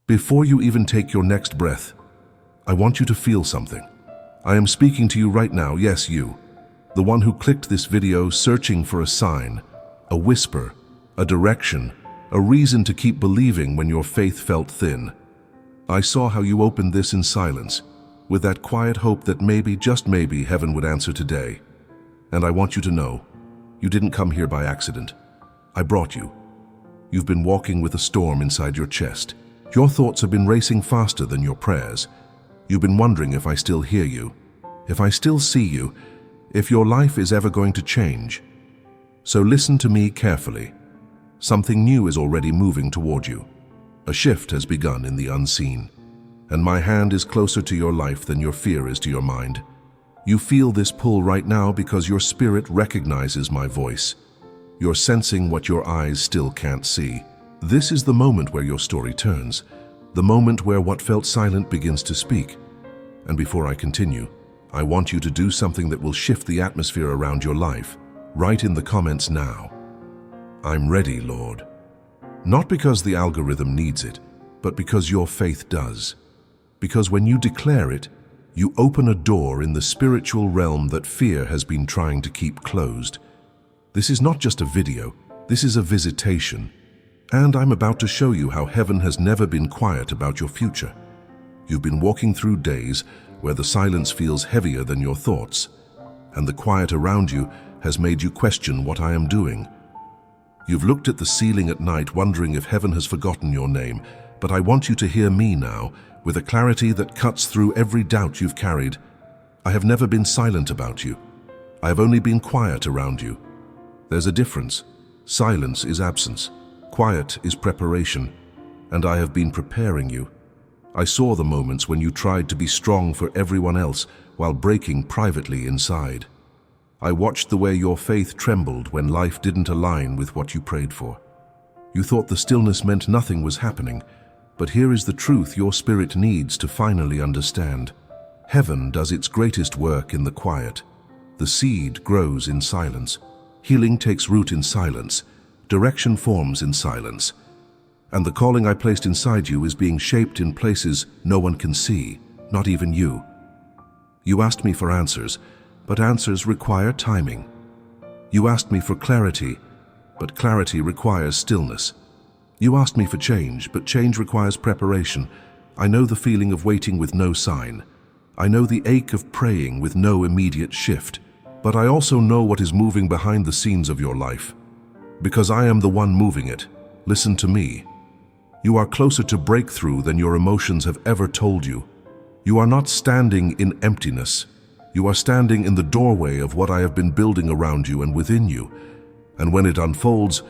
Before you even take your next breath, I want you to feel something. I am speaking to you right now, yes, you. The one who clicked this video searching for a sign, a whisper, a direction, a reason to keep believing when your faith felt thin. I saw how you opened this in silence, with that quiet hope that maybe, just maybe, heaven would answer today. And I want you to know, you didn't come here by accident. I brought you. You've been walking with a storm inside your chest. Your thoughts have been racing faster than your prayers. You've been wondering if I still hear you, if I still see you, if your life is ever going to change. So listen to me carefully. Something new is already moving toward you. A shift has begun in the unseen, and my hand is closer to your life than your fear is to your mind. You feel this pull right now because your spirit recognizes my voice. You're sensing what your eyes still can't see. This is the moment where your story turns, the moment where what felt silent begins to speak. And before I continue, I want you to do something that will shift the atmosphere around your life. Write in the comments now, "I'm ready, Lord." Not because the algorithm needs it, but because your faith does. Because when you declare it, you open a door in the spiritual realm that fear has been trying to keep closed. This is not just a video, this is a visitation. And I'm about to show you how heaven has never been quiet about your future. You've been walking through days where the silence feels heavier than your thoughts, and the quiet around you has made you question what I am doing. You've looked at the ceiling at night wondering if heaven has forgotten your name, but I want you to hear me now with a clarity that cuts through every doubt you've carried. I have never been silent about you. I have only been quiet around you. There's a difference. Silence is absence. Quiet is preparation. And I have been preparing you. I saw the moments when you tried to be strong for everyone else while breaking privately inside. I watched the way your faith trembled when life didn't align with what you prayed for. You thought the stillness meant nothing was happening, but here is the truth your spirit needs to finally understand. Heaven does its greatest work in the quiet. The seed grows in silence. Healing takes root in silence. Direction forms in silence. And the calling I placed inside you is being shaped in places no one can see, not even you. You asked me for answers, but answers require timing. You asked me for clarity, but clarity requires stillness. You asked me for change, but change requires preparation. I know the feeling of waiting with no sign. I know the ache of praying with no immediate shift. But I also know what is moving behind the scenes of your life. Because I am the one moving it. Listen to me. You are closer to breakthrough than your emotions have ever told you. You are not standing in emptiness. You are standing in the doorway of what I have been building around you and within you. And when it unfolds,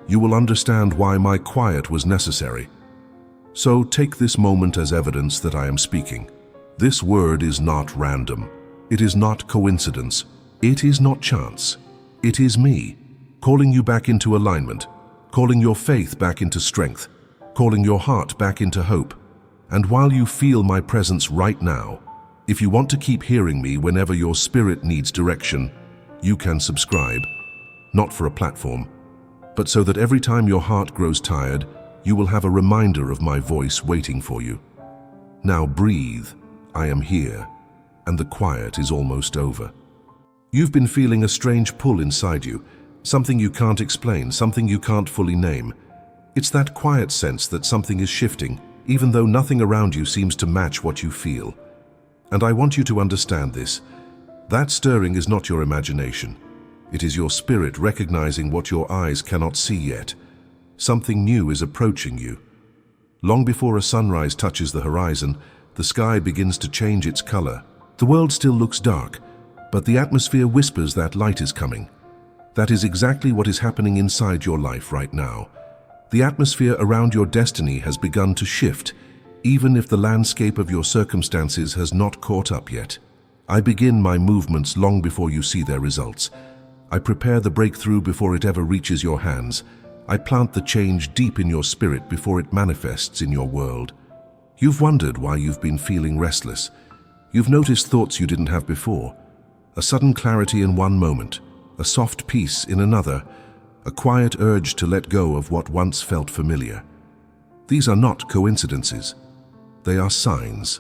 you will understand why my quiet was necessary. So take this moment as evidence that I am speaking. This word is not random. It is not coincidence. It is not chance. It is me, calling you back into alignment, calling your faith back into strength, calling your heart back into hope. And while you feel my presence right now, if you want to keep hearing me whenever your spirit needs direction, you can subscribe, not for a platform, but so that every time your heart grows tired, you will have a reminder of my voice waiting for you. Now breathe. I am here, and the quiet is almost over. You've been feeling a strange pull inside you, something you can't explain, something you can't fully name. It's that quiet sense that something is shifting, even though nothing around you seems to match what you feel. And I want you to understand this. That stirring is not your imagination. It is your spirit recognizing what your eyes cannot see yet. Something new is approaching you. Long before a sunrise touches the horizon, the sky begins to change its color. The world still looks dark, but the atmosphere whispers that light is coming. That is exactly what is happening inside your life right now. The atmosphere around your destiny has begun to shift, even if the landscape of your circumstances has not caught up yet. I begin my movements long before you see their results. I prepare the breakthrough before it ever reaches your hands. I plant the change deep in your spirit before it manifests in your world. You've wondered why you've been feeling restless. You've noticed thoughts you didn't have before. A sudden clarity in one moment, a soft peace in another, a quiet urge to let go of what once felt familiar. These are not coincidences. They are signs.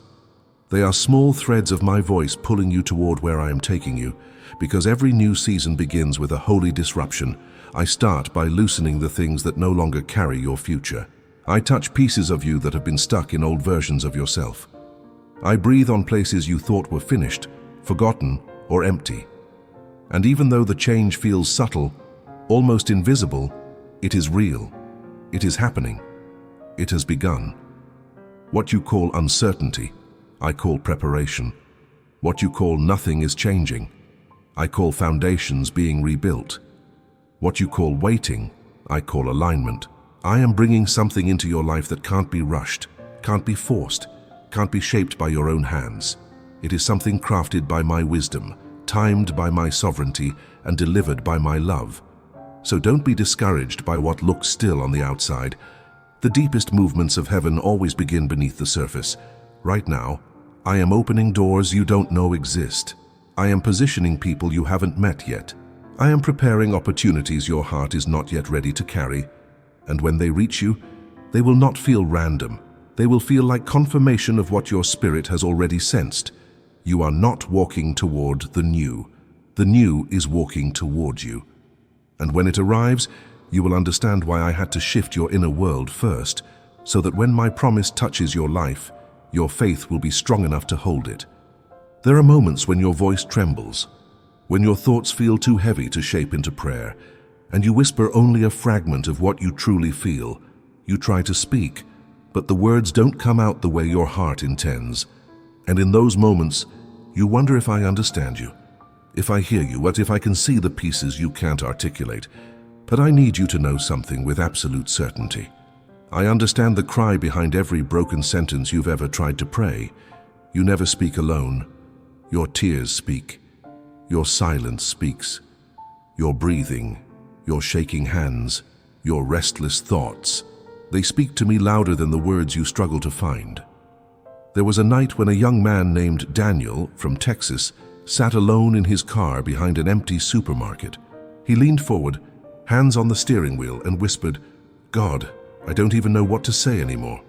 They are small threads of my voice pulling you toward where I am taking you, because every new season begins with a holy disruption. I start by loosening the things that no longer carry your future. I touch pieces of you that have been stuck in old versions of yourself. I breathe on places you thought were finished, forgotten, or empty. And even though the change feels subtle, almost invisible, it is real. It is happening. It has begun. What you call uncertainty, I call preparation. What you call nothing is changing, I call foundations being rebuilt. What you call waiting, I call alignment. I am bringing something into your life that can't be rushed, can't be forced, can't be shaped by your own hands. It is something crafted by my wisdom, timed by my sovereignty, and delivered by my love. So don't be discouraged by what looks still on the outside. The deepest movements of heaven always begin beneath the surface. Right now, I am opening doors you don't know exist. I am positioning people you haven't met yet. I am preparing opportunities your heart is not yet ready to carry. And when they reach you, they will not feel random. They will feel like confirmation of what your spirit has already sensed. You are not walking toward the new. The new is walking toward you. And when it arrives, you will understand why I had to shift your inner world first, so that when my promise touches your life, your faith will be strong enough to hold it. There are moments when your voice trembles, when your thoughts feel too heavy to shape into prayer, and you whisper only a fragment of what you truly feel. You try to speak, but the words don't come out the way your heart intends. And in those moments, you wonder if I understand you, if I hear you, what if I can see the pieces you can't articulate. But I need you to know something with absolute certainty. I understand the cry behind every broken sentence you've ever tried to pray. You never speak alone. Your tears speak. Your silence speaks. Your breathing, your shaking hands, your restless thoughts, they speak to me louder than the words you struggle to find. There was a night when a young man named Daniel from Texas sat alone in his car behind an empty supermarket. He leaned forward, hands on the steering wheel, and whispered, "God, I don't even know what to say anymore."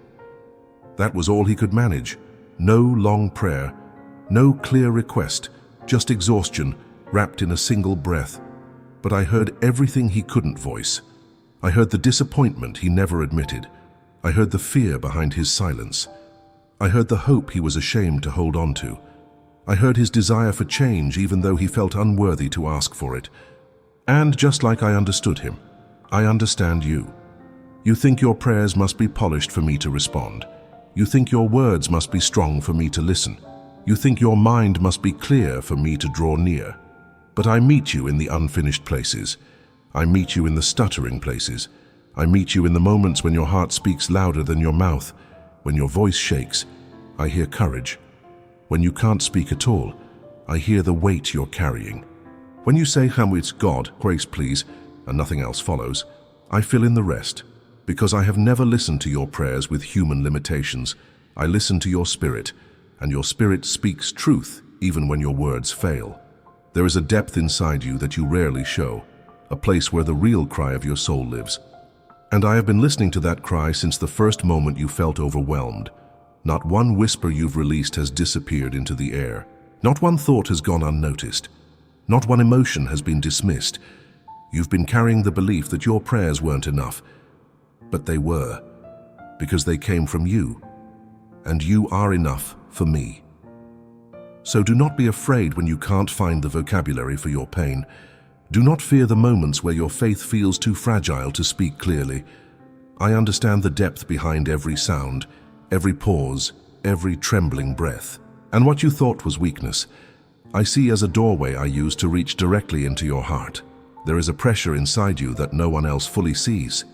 That was all he could manage. No long prayer, no clear request, just exhaustion wrapped in a single breath. But I heard everything he couldn't voice. I heard the disappointment he never admitted. I heard the fear behind his silence. I heard the hope he was ashamed to hold on to. I heard his desire for change even though he felt unworthy to ask for it. And just like I understood him, I understand you. You think your prayers must be polished for me to respond. You think your words must be strong for me to listen. You think your mind must be clear for me to draw near. But I meet you in the unfinished places. I meet you in the stuttering places. I meet you in the moments when your heart speaks louder than your mouth, when your voice shakes. I hear courage. When you can't speak at all, I hear the weight you're carrying. When you say, "It's God, grace please," and nothing else follows, I fill in the rest, because I have never listened to your prayers with human limitations. I listen to your spirit, and your spirit speaks truth even when your words fail. There is a depth inside you that you rarely show, a place where the real cry of your soul lives. And I have been listening to that cry since the first moment you felt overwhelmed. Not one whisper you've released has disappeared into the air. Not one thought has gone unnoticed. Not one emotion has been dismissed. You've been carrying the belief that your prayers weren't enough, but they were, because they came from you, and you are enough for me. So do not be afraid when you can't find the vocabulary for your pain. Do not fear the moments where your faith feels too fragile to speak clearly. I understand the depth behind every sound, every pause, every trembling breath. And what you thought was weakness, I see as a doorway I use to reach directly into your heart. There is a pressure inside you that no one else fully sees.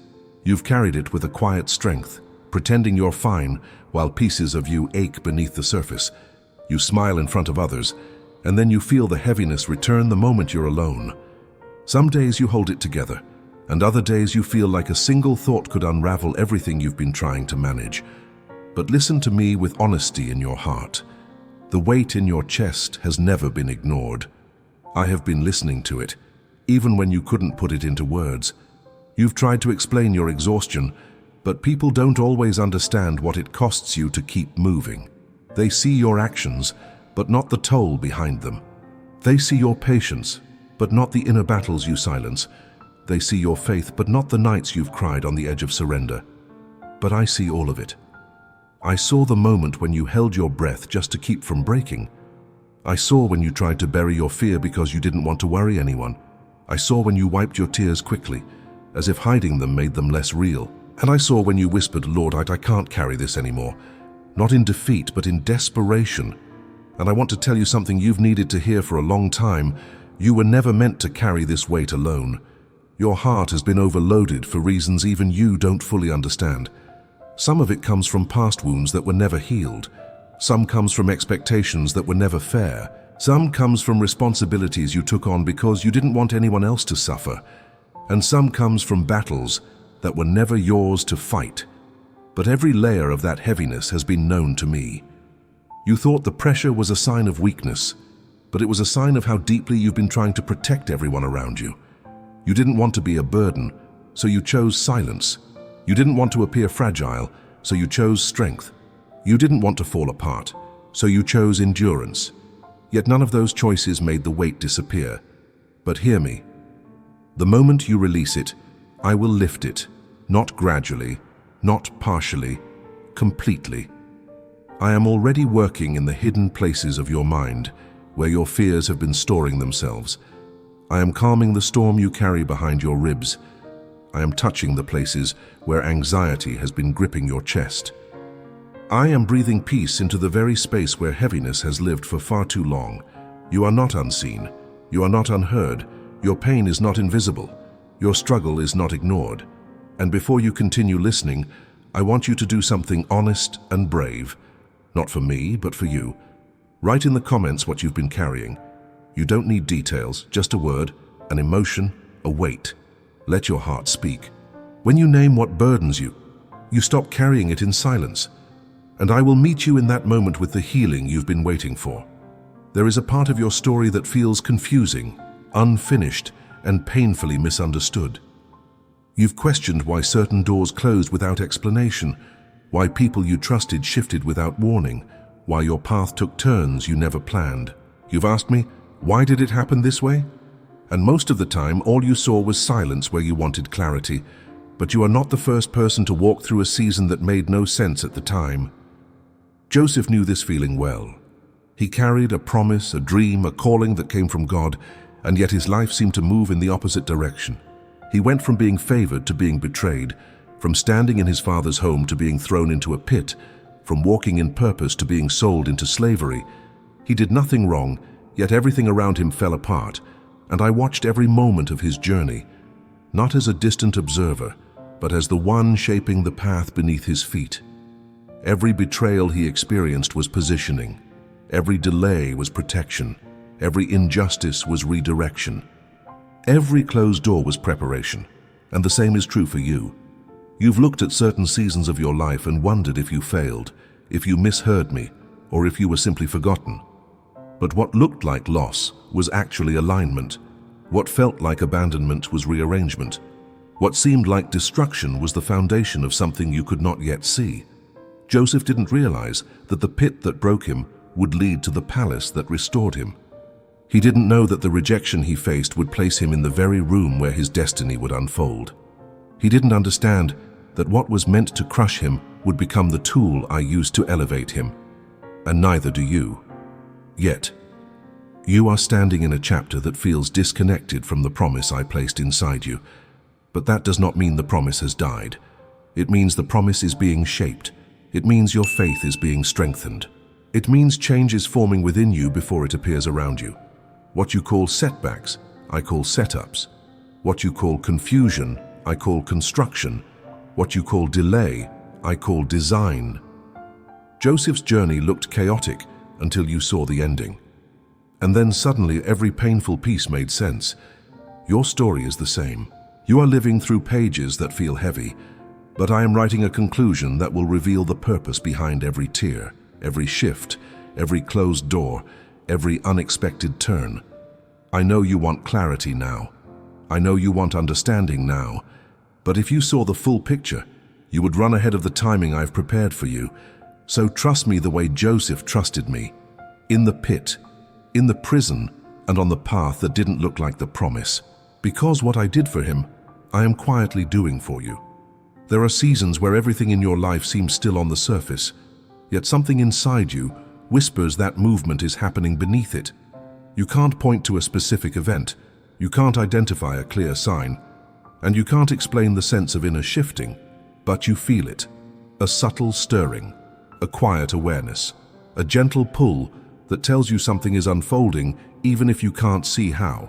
You've carried it with a quiet strength, pretending you're fine while pieces of you ache beneath the surface. You smile in front of others, and then you feel the heaviness return the moment you're alone. Some days you hold it together, and other days you feel like a single thought could unravel everything you've been trying to manage. But listen to me with honesty in your heart. The weight in your chest has never been ignored. I have been listening to it, even when you couldn't put it into words. You've tried to explain your exhaustion, But people don't always understand what it costs you to keep moving. They see your actions, but not the toll behind them. They see your patience, but not the inner battles you silence. They see your faith, but not the nights you've cried on the edge of surrender. But I see all of it. I saw the moment when you held your breath just to keep from breaking. I saw when you tried to bury your fear because you didn't want to worry anyone. I saw when you wiped your tears quickly, as if hiding them made them less real. And I saw when you whispered, "Lord, I can't carry this anymore." Not in defeat, but in desperation. And I want to tell you something you've needed to hear for a long time. You were never meant to carry this weight alone. Your heart has been overloaded for reasons even you don't fully understand. Some of it comes from past wounds that were never healed. Some comes from expectations that were never fair. Some comes from responsibilities you took on because you didn't want anyone else to suffer. And some comes from battles that were never yours to fight. But every layer of that heaviness has been known to me. You thought the pressure was a sign of weakness, but it was a sign of how deeply you've been trying to protect everyone around you. You didn't want to be a burden, so you chose silence. You didn't want to appear fragile, so you chose strength. You didn't want to fall apart, so you chose endurance. Yet none of those choices made the weight disappear. But hear me. The moment you release it, I will lift it, not gradually, not partially, completely. I am already working in the hidden places of your mind, where your fears have been storing themselves. I am calming the storm you carry behind your ribs. I am touching the places where anxiety has been gripping your chest. I am breathing peace into the very space where heaviness has lived for far too long. You are not unseen. You are not unheard. Your pain is not invisible. Your struggle is not ignored. And before you continue listening, I want you to do something honest and brave. Not for me, but for you. Write in the comments what you've been carrying. You don't need details, just a word, an emotion, a weight. Let your heart speak. When you name what burdens you, you stop carrying it in silence. And I will meet you in that moment with the healing you've been waiting for. There is a part of your story that feels confusing, unfinished, and painfully misunderstood. You've questioned why certain doors closed without explanation, why people you trusted shifted without warning, why your path took turns you never planned. You've asked me, why did it happen this way? And most of the time, all you saw was silence where you wanted clarity. But you are not the first person to walk through a season that made no sense at the time. Joseph knew this feeling well. He carried a promise, a dream, a calling that came from God, and yet his life seemed to move in the opposite direction. He went from being favored to being betrayed, from standing in his father's home to being thrown into a pit, from walking in purpose to being sold into slavery. He did nothing wrong, yet everything around him fell apart, and I watched every moment of his journey, not as a distant observer, but as the one shaping the path beneath his feet. Every betrayal he experienced was positioning. Every delay was protection. Every injustice was redirection. Every closed door was preparation, and the same is true for you. You've looked at certain seasons of your life and wondered if you failed, if you misheard me, or if you were simply forgotten. But what looked like loss was actually alignment. What felt like abandonment was rearrangement. What seemed like destruction was the foundation of something you could not yet see. Joseph didn't realize that the pit that broke him would lead to the palace that restored him. He didn't know that the rejection he faced would place him in the very room where his destiny would unfold. He didn't understand that what was meant to crush him would become the tool I used to elevate him. And neither do you. Yet, you are standing in a chapter that feels disconnected from the promise I placed inside you. But that does not mean the promise has died. It means the promise is being shaped. It means your faith is being strengthened. It means change is forming within you before it appears around you. What you call setbacks, I call setups. What you call confusion, I call construction. What you call delay, I call design. Joseph's journey looked chaotic until you saw the ending. And then suddenly every painful piece made sense. Your story is the same. You are living through pages that feel heavy, but I am writing a conclusion that will reveal the purpose behind every tear, every shift, every closed door, every unexpected turn. I know you want clarity now. I know you want understanding now. But if you saw the full picture, You would run ahead of the timing I've prepared for you. So trust me the way Joseph trusted me. In the pit, in the prison, and on the path that didn't look like the promise. Because what I did for him, I am quietly doing for you. There are seasons where everything in your life seems still on the surface, yet something inside you whispers that movement is happening beneath it. You can't point to a specific event, you can't identify a clear sign, and you can't explain the sense of inner shifting, but you feel it. A subtle stirring, a quiet awareness, a gentle pull that tells you something is unfolding even if you can't see how.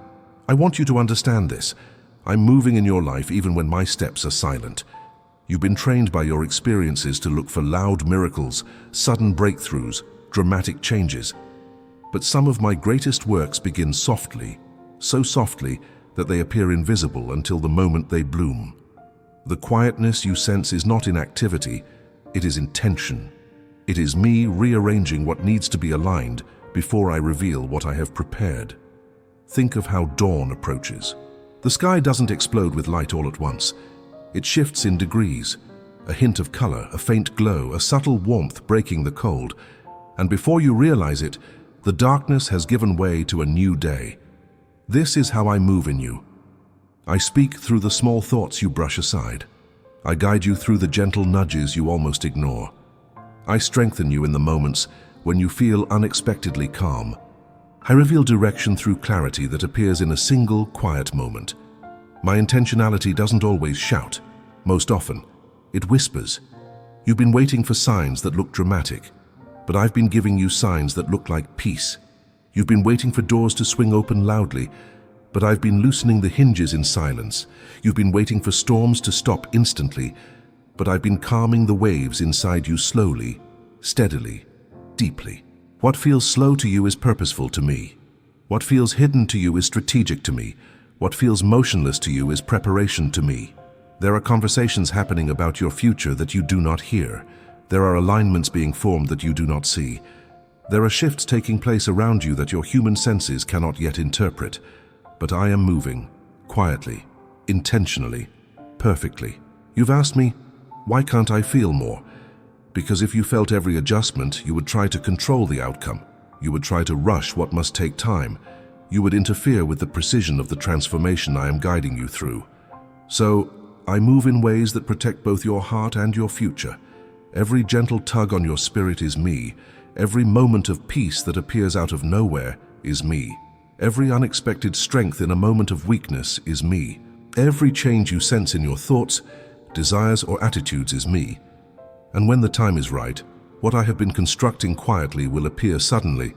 I want you to understand this. I'm moving in your life even when my steps are silent. You've been trained by your experiences to look for loud miracles, sudden breakthroughs, dramatic changes. But some of my greatest works begin softly, so softly that they appear invisible until the moment they bloom. The quietness you sense is not inactivity, it is intention. It is me rearranging what needs to be aligned before I reveal what I have prepared. Think of how dawn approaches. The sky doesn't explode with light all at once. It shifts in degrees, a hint of color, a faint glow, a subtle warmth breaking the cold. And before you realize it, the darkness has given way to a new day. This is how I move in you. I speak through the small thoughts you brush aside. I guide you through the gentle nudges you almost ignore. I strengthen you in the moments when you feel unexpectedly calm. I reveal direction through clarity that appears in a single quiet moment. My intentionality doesn't always shout. Most often, it whispers. You've been waiting for signs that look dramatic, but I've been giving you signs that look like peace. You've been waiting for doors to swing open loudly, but I've been loosening the hinges in silence. You've been waiting for storms to stop instantly, but I've been calming the waves inside you slowly, steadily, deeply. What feels slow to you is purposeful to me. What feels hidden to you is strategic to me. What feels motionless to you is preparation to me. There are conversations happening about your future that you do not hear. There are alignments being formed that you do not see. There are shifts taking place around you that your human senses cannot yet interpret. But I am moving, quietly, intentionally, perfectly. You've asked me, why can't I feel more? Because if you felt every adjustment, you would try to control the outcome. You would try to rush what must take time. You would interfere with the precision of the transformation I am guiding you through. So, I move in ways that protect both your heart and your future. Every gentle tug on your spirit is me. Every moment of peace that appears out of nowhere is me. Every unexpected strength in a moment of weakness is me. Every change you sense in your thoughts, desires, or attitudes is me. And when the time is right, what I have been constructing quietly will appear suddenly,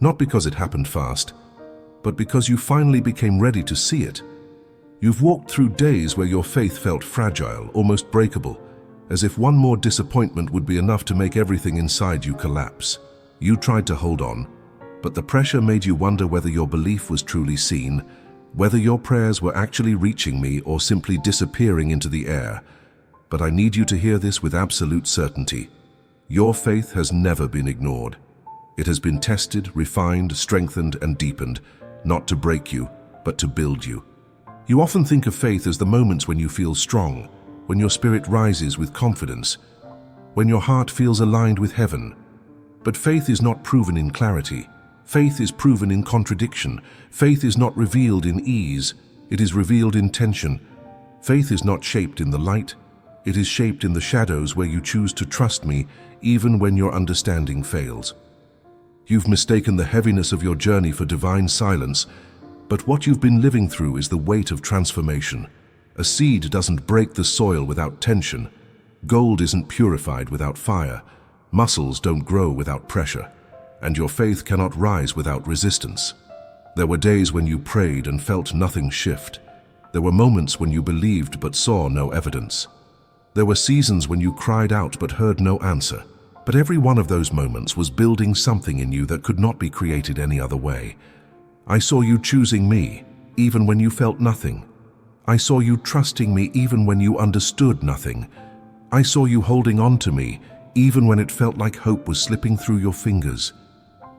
not because it happened fast, but because you finally became ready to see it. You've walked through days where your faith felt fragile, almost breakable, as if one more disappointment would be enough to make everything inside you collapse. You tried to hold on, but the pressure made you wonder whether your belief was truly seen, whether your prayers were actually reaching me or simply disappearing into the air. But I need you to hear this with absolute certainty. Your faith has never been ignored. It has been tested, refined, strengthened, and deepened, not to break you, but to build you. You often think of faith as the moments when you feel strong, when your spirit rises with confidence, when your heart feels aligned with heaven. But faith is not proven in clarity. Faith is proven in contradiction. Faith is not revealed in ease. It is revealed in tension. Faith is not shaped in the light. It is shaped in the shadows where you choose to trust me even when your understanding fails. You've mistaken the heaviness of your journey for divine silence, but what you've been living through is the weight of transformation. A seed doesn't break the soil without tension. Gold isn't purified without fire. Muscles don't grow without pressure. And your faith cannot rise without resistance. There were days when you prayed and felt nothing shift. There were moments when you believed but saw no evidence. There were seasons when you cried out but heard no answer. But every one of those moments was building something in you that could not be created any other way. I saw you choosing me, even when you felt nothing. I saw you trusting me even when you understood nothing. I saw you holding on to me, even when it felt like hope was slipping through your fingers.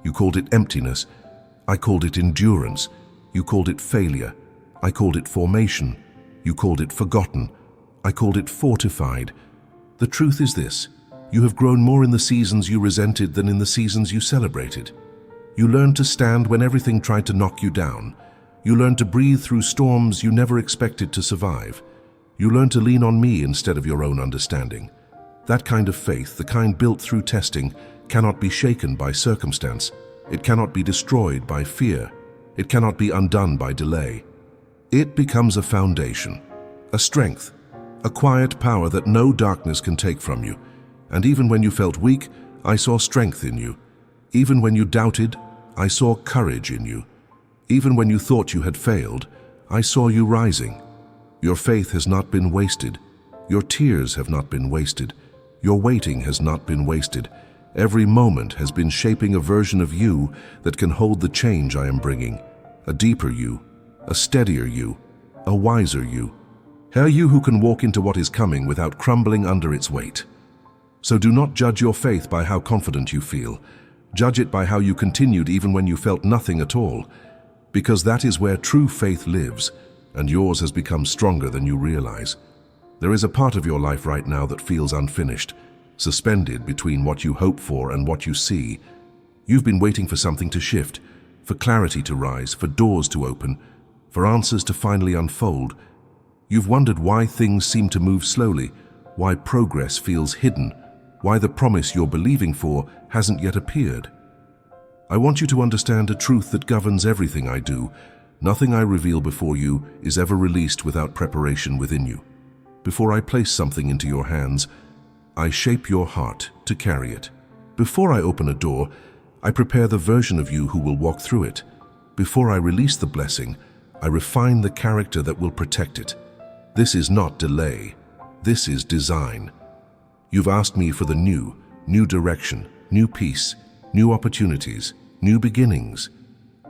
You called it emptiness. I called it endurance. You called it failure. I called it formation. You called it forgotten. I called it fortified. The truth is this: you have grown more in the seasons you resented than in the seasons you celebrated. You learned to stand when everything tried to knock you down. You learned to breathe through storms you never expected to survive. You learned to lean on me instead of your own understanding. That kind of faith, the kind built through testing, cannot be shaken by circumstance. It cannot be destroyed by fear. It cannot be undone by delay. It becomes a foundation, a strength, a quiet power that no darkness can take from you. And even when you felt weak, I saw strength in you. Even when you doubted, I saw courage in you. Even when you thought you had failed, I saw you rising. Your faith has not been wasted. Your tears have not been wasted. Your waiting has not been wasted. Every moment has been shaping a version of you that can hold the change I am bringing. A deeper you, a steadier you, a wiser you. A you who can walk into what is coming without crumbling under its weight. So do not judge your faith by how confident you feel. Judge it by how you continued even when you felt nothing at all. Because that is where true faith lives, and yours has become stronger than you realize. There is a part of your life right now that feels unfinished, suspended between what you hope for and what you see. You've been waiting for something to shift, for clarity to rise, for doors to open, for answers to finally unfold. You've wondered why things seem to move slowly, why progress feels hidden, why the promise you're believing for hasn't yet appeared. I want you to understand a truth that governs everything I do. Nothing I reveal before you is ever released without preparation within you. Before I place something into your hands, I shape your heart to carry it. Before I open a door, I prepare the version of you who will walk through it. Before I release the blessing, I refine the character that will protect it. This is not delay. This is design. You've asked me for the new direction, new peace, new opportunities, new beginnings.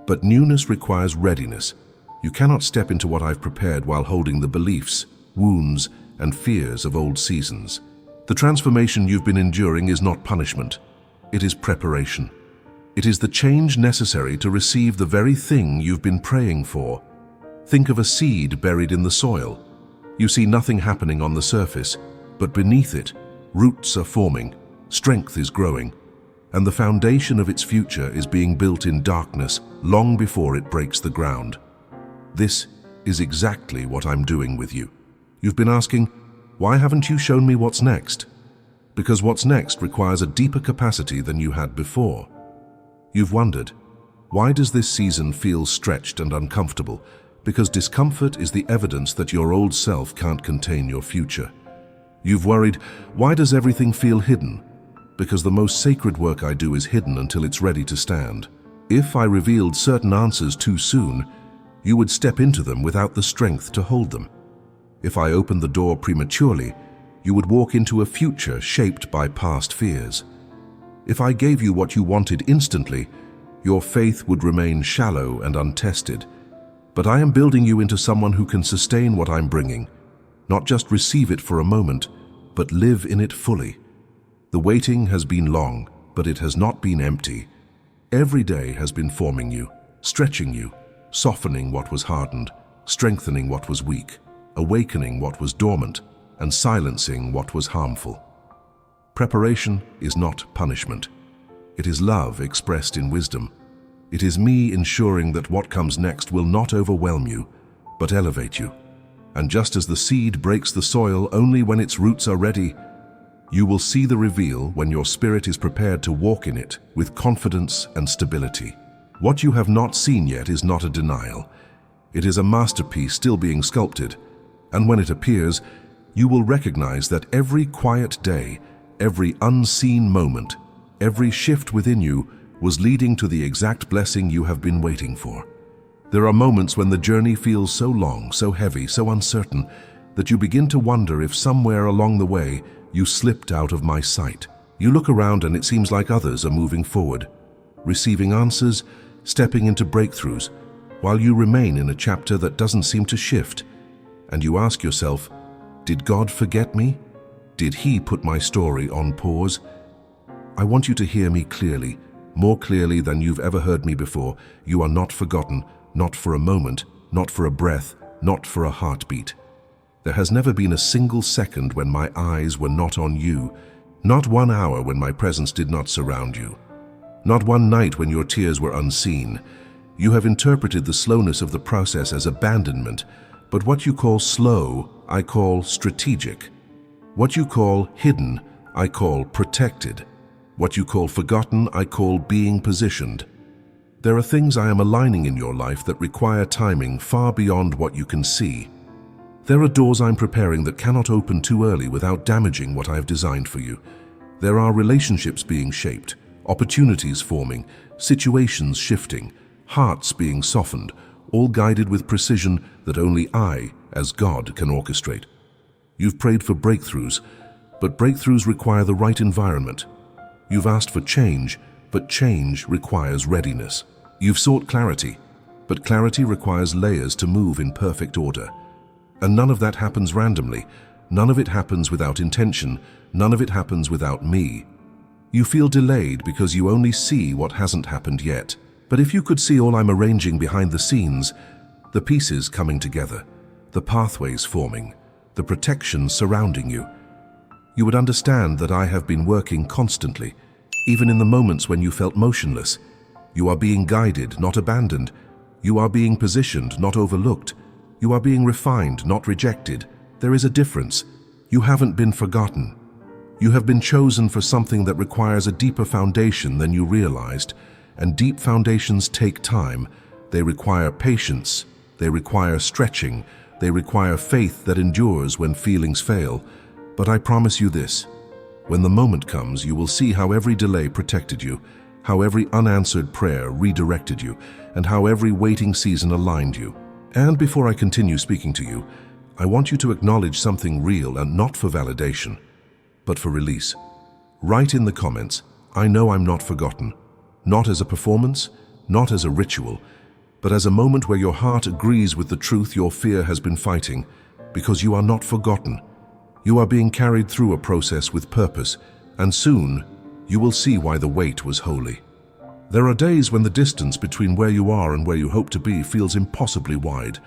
But newness requires readiness. You cannot step into what I've prepared while holding the beliefs, wounds, and fears of old seasons. The transformation you've been enduring is not punishment. It is preparation. It is the change necessary to receive the very thing you've been praying for. Think of a seed buried in the soil. You see nothing happening on the surface, but beneath it, roots are forming, strength is growing, and the foundation of its future is being built in darkness long before it breaks the ground. This is exactly what I'm doing with you. You've been asking, why haven't you shown me what's next? Because what's next requires a deeper capacity than you had before. You've wondered, why does this season feel stretched and uncomfortable? Because discomfort is the evidence that your old self can't contain your future. You've worried, why does everything feel hidden? Because the most sacred work I do is hidden until it's ready to stand. If I revealed certain answers too soon, you would step into them without the strength to hold them. If I opened the door prematurely, you would walk into a future shaped by past fears. If I gave you what you wanted instantly, your faith would remain shallow and untested. But I am building you into someone who can sustain what I'm bringing, not just receive it for a moment, but live in it fully. The waiting has been long, but it has not been empty. Every day has been forming you, stretching you, softening what was hardened, strengthening what was weak, awakening what was dormant, and silencing what was harmful. Preparation is not punishment. It is love expressed in wisdom. It is me ensuring that what comes next will not overwhelm you, but elevate you. And just as the seed breaks the soil only when its roots are ready, you will see the reveal when your spirit is prepared to walk in it with confidence and stability. What you have not seen yet is not a denial. It is a masterpiece still being sculpted, and when it appears, you will recognize that every quiet day, every unseen moment, every shift within you was leading to the exact blessing you have been waiting for. There are moments when the journey feels so long, so heavy, so uncertain, that you begin to wonder if somewhere along the way you slipped out of my sight. You look around and it seems like others are moving forward, receiving answers, stepping into breakthroughs, while you remain in a chapter that doesn't seem to shift. And you ask yourself, did God forget me? Did He put my story on pause? I want you to hear me clearly, more clearly than you've ever heard me before. You are not forgotten, not for a moment, not for a breath, not for a heartbeat. There has never been a single second when my eyes were not on you, not 1 hour when my presence did not surround you, not one night when your tears were unseen. You have interpreted the slowness of the process as abandonment, but what you call slow, I call strategic. What you call hidden, I call protected. What you call forgotten, I call being positioned. There are things I am aligning in your life that require timing far beyond what you can see. There are doors I'm preparing that cannot open too early without damaging what I have designed for you. There are relationships being shaped, opportunities forming, situations shifting, hearts being softened, all guided with precision that only I, as God, can orchestrate. You've prayed for breakthroughs, but breakthroughs require the right environment. You've asked for change, but change requires readiness. You've sought clarity, but clarity requires layers to move in perfect order. And none of that happens randomly. None of it happens without intention. None of it happens without me. You feel delayed because you only see what hasn't happened yet. But if you could see all I'm arranging behind the scenes, the pieces coming together, the pathways forming, the protection surrounding you, you would understand that I have been working constantly, even in the moments when you felt motionless. You are being guided, not abandoned. You are being positioned, not overlooked. You are being refined, not rejected. There is a difference. You haven't been forgotten. You have been chosen for something that requires a deeper foundation than you realized. And deep foundations take time. They require patience. They require stretching. They require faith that endures when feelings fail. But I promise you this, when the moment comes, you will see how every delay protected you, how every unanswered prayer redirected you, and how every waiting season aligned you. And before I continue speaking to you, I want you to acknowledge something real, and not for validation, but for release. Write in the comments, I know I'm not forgotten. Not as a performance, not as a ritual, but as a moment where your heart agrees with the truth your fear has been fighting, because you are not forgotten. You are being carried through a process with purpose, and soon you will see why the wait was holy. There are days when the distance between where you are and where you hope to be feels impossibly wide.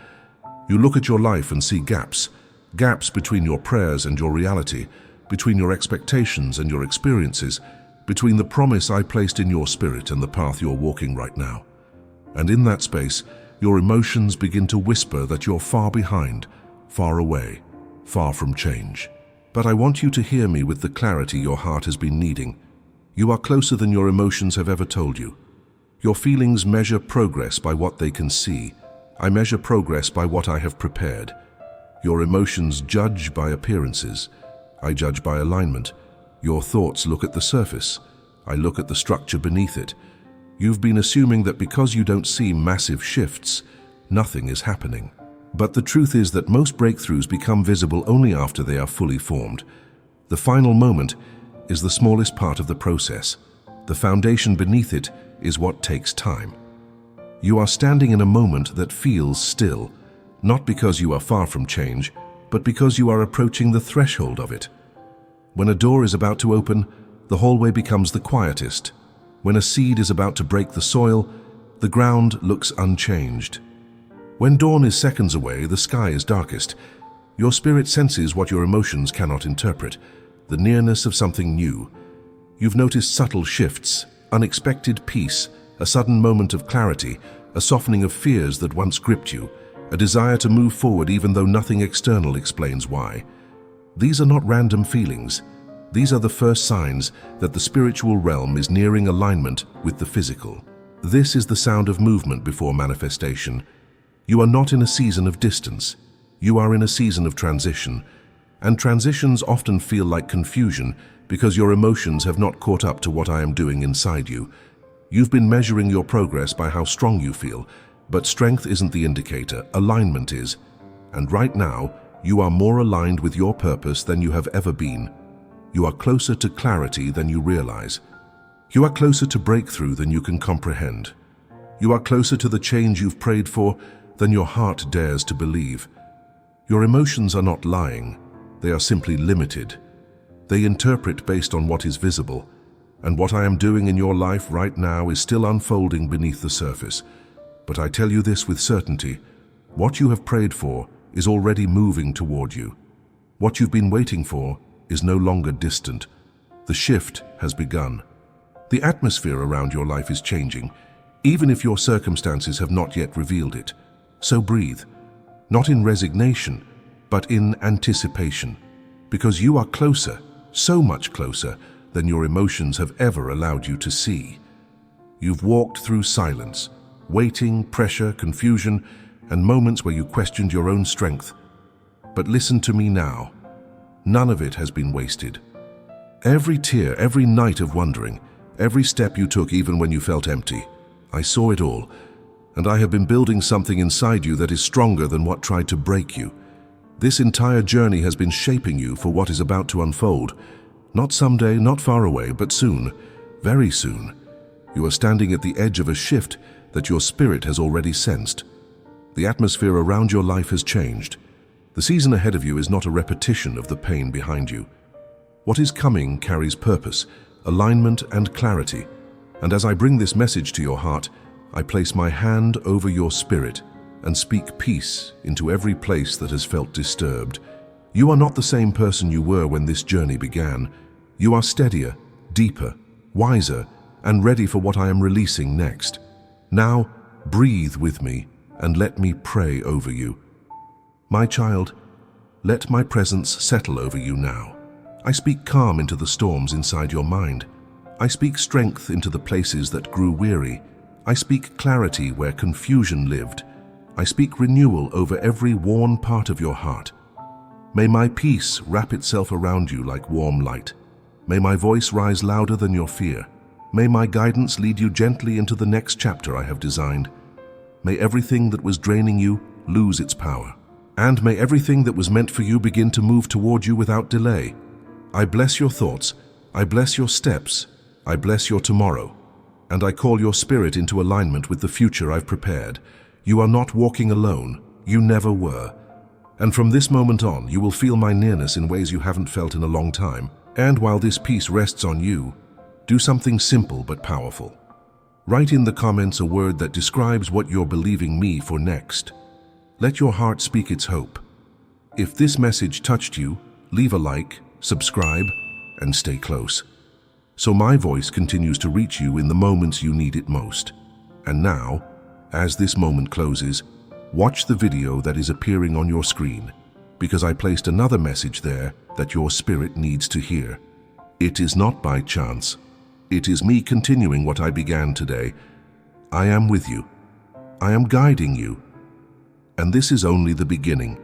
You look at your life and see gaps between your prayers and your reality, between your expectations and your experiences, between the promise I placed in your spirit and the path you're walking right now. And in that space, your emotions begin to whisper that you're far behind, far away, far from change. But I want you to hear me with the clarity your heart has been needing. You are closer than your emotions have ever told you. Your feelings measure progress by what they can see. I measure progress by what I have prepared. Your emotions judge by appearances. I judge by alignment. Your thoughts look at the surface. I look at the structure beneath it. You've been assuming that because you don't see massive shifts, nothing is happening. But the truth is that most breakthroughs become visible only after they are fully formed. The final moment is the smallest part of the process. The foundation beneath it is what takes time. You are standing in a moment that feels still, not because you are far from change, but because you are approaching the threshold of it. When a door is about to open, the hallway becomes the quietest. When a seed is about to break the soil, the ground looks unchanged. When dawn is seconds away, the sky is darkest. Your spirit senses what your emotions cannot interpret, the nearness of something new. You've noticed subtle shifts, unexpected peace, a sudden moment of clarity, a softening of fears that once gripped you, a desire to move forward even though nothing external explains why. These are not random feelings. These are the first signs that the spiritual realm is nearing alignment with the physical. This is the sound of movement before manifestation. You are not in a season of distance. You are in a season of transition. And transitions often feel like confusion because your emotions have not caught up to what I am doing inside you. You've been measuring your progress by how strong you feel, but strength isn't the indicator, alignment is. And right now, you are more aligned with your purpose than you have ever been. You are closer to clarity than you realize. You are closer to breakthrough than you can comprehend. You are closer to the change you've prayed for than your heart dares to believe. Your emotions are not lying. They are simply limited. They interpret based on what is visible. And what I am doing in your life right now is still unfolding beneath the surface. But I tell you this with certainty. What you have prayed for, is already moving toward you. What you've been waiting for is no longer distant. The shift has begun. The atmosphere around your life is changing, even if your circumstances have not yet revealed it. So breathe, not in resignation, but in anticipation, because you are closer, so much closer than your emotions have ever allowed you to see. You've walked through silence, waiting, pressure, confusion, and moments where you questioned your own strength. But listen to me now. None of it has been wasted. Every tear, every night of wondering, every step you took even when you felt empty, I saw it all, and I have been building something inside you that is stronger than what tried to break you. This entire journey has been shaping you for what is about to unfold. Not someday, not far away, but soon, very soon. You are standing at the edge of a shift that your spirit has already sensed. The atmosphere around your life has changed. The season ahead of you is not a repetition of the pain behind you. What is coming carries purpose, alignment, and clarity. And as I bring this message to your heart, I place my hand over your spirit and speak peace into every place that has felt disturbed. You are not the same person you were when this journey began. You are steadier, deeper, wiser, and ready for what I am releasing next. Now, breathe with me and let me pray over you. My child, let my presence settle over you now. I speak calm into the storms inside your mind. I speak strength into the places that grew weary. I speak clarity where confusion lived. I speak renewal over every worn part of your heart. May my peace wrap itself around you like warm light. May my voice rise louder than your fear. May my guidance lead you gently into the next chapter I have designed. May everything that was draining you lose its power. And may everything that was meant for you begin to move toward you without delay. I bless your thoughts. I bless your steps. I bless your tomorrow. And I call your spirit into alignment with the future I've prepared. You are not walking alone. You never were. And from this moment on, you will feel my nearness in ways you haven't felt in a long time. And while this peace rests on you, do something simple but powerful. Write in the comments a word that describes what you're believing me for next. Let your heart speak its hope. If this message touched you, leave a like, subscribe, and stay close, so my voice continues to reach you in the moments you need it most. And now, as this moment closes, watch the video that is appearing on your screen, because I placed another message there that your spirit needs to hear. It is not by chance. It is me continuing what I began today. I am with you. I am guiding you. And this is only the beginning.